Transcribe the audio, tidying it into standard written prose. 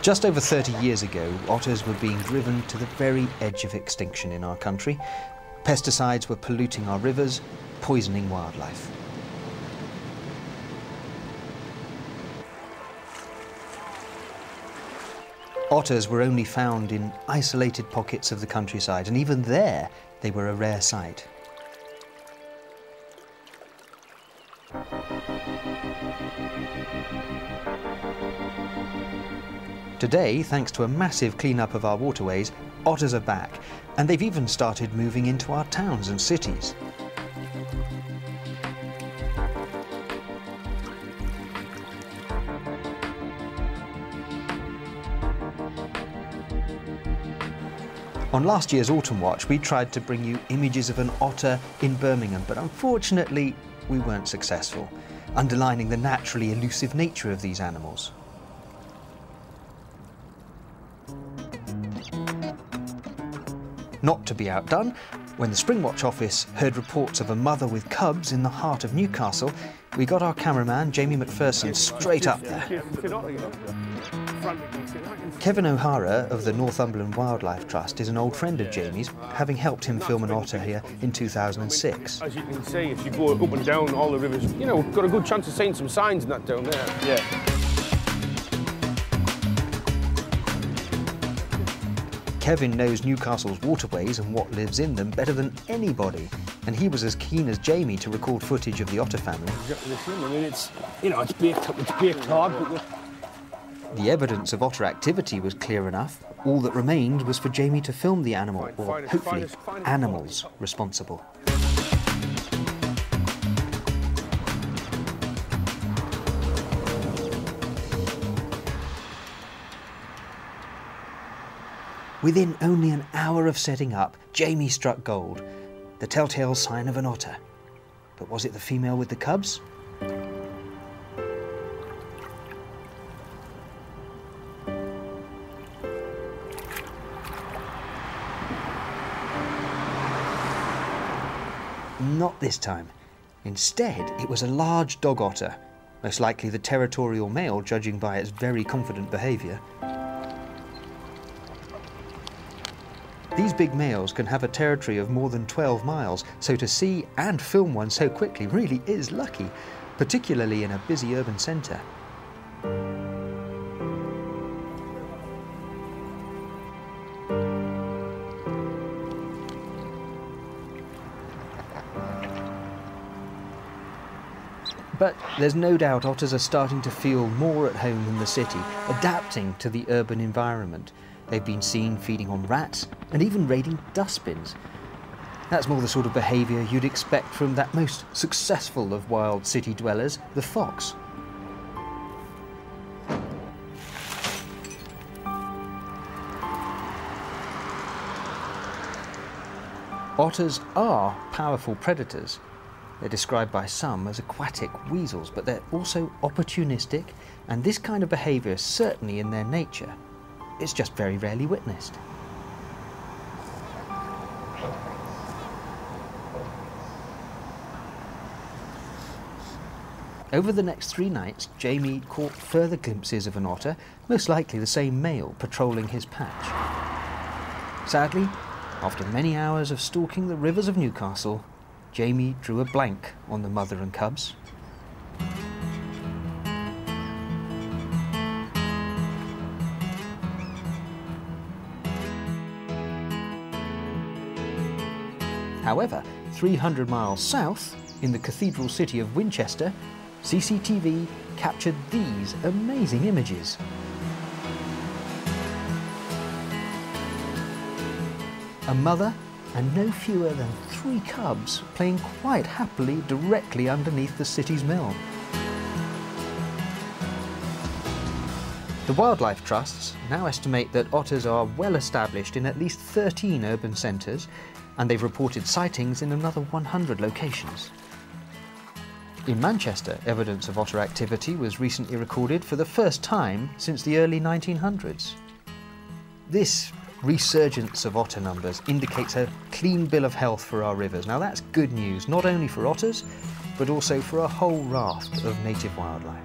Just over 30 years ago, otters were being driven to the very edge of extinction in our country. Pesticides were polluting our rivers, poisoning wildlife. Otters were only found in isolated pockets of the countryside, and even there, they were a rare sight. Today, thanks to a massive clean-up of our waterways, otters are back, and they've even started moving into our towns and cities. On last year's Autumn Watch, we tried to bring you images of an otter in Birmingham, but unfortunately, we weren't successful, underlining the naturally elusive nature of these animals. Not to be outdone, when the Springwatch office heard reports of a mother with cubs in the heart of Newcastle, we got our cameraman, Jamie McPherson, straight up there. Kevin O'Hara of the Northumberland Wildlife Trust is an old friend of Jamie's, having helped him film an otter here in 2006. As you can see, if you go up and down all the rivers, you know, we've got a good chance of seeing some signs and that down there. Yeah. Kevin knows Newcastle's waterways and what lives in them better than anybody, and he was as keen as Jamie to record footage of the otter family. Exactly the same. I mean, it's, you know, it's baked hard. The evidence of otter activity was clear enough. All that remained was for Jamie to film the animal, or hopefully animals responsible. Within only an hour of setting up, Jamie struck gold, the telltale sign of an otter. But was it the female with the cubs? Not this time. Instead, it was a large dog otter, most likely the territorial male, judging by its very confident behaviour. These big males can have a territory of more than 12 miles, so to see and film one so quickly really is lucky, particularly in a busy urban centre. But there's no doubt otters are starting to feel more at home in the city, adapting to the urban environment. They've been seen feeding on rats and even raiding dustbins. That's more the sort of behaviour you'd expect from that most successful of wild city dwellers, the fox. Otters are powerful predators. They're described by some as aquatic weasels, but they're also opportunistic, and this kind of behaviour is certainly in their nature. It's just very rarely witnessed. Over the next 3 nights, Jamie caught further glimpses of an otter, most likely the same male patrolling his patch. Sadly, after many hours of stalking the rivers of Newcastle, Jamie drew a blank on the mother and cubs. However, 300 miles south, in the cathedral city of Winchester, CCTV captured these amazing images. A mother and no fewer than 3 cubs playing quite happily directly underneath the city's mill. The wildlife trusts now estimate that otters are well established in at least 13 urban centres, and they've reported sightings in another 100 locations. In Manchester, evidence of otter activity was recently recorded for the first time since the early 1900s. This resurgence of otter numbers indicates a clean bill of health for our rivers. Now that's good news, not only for otters, but also for a whole raft of native wildlife.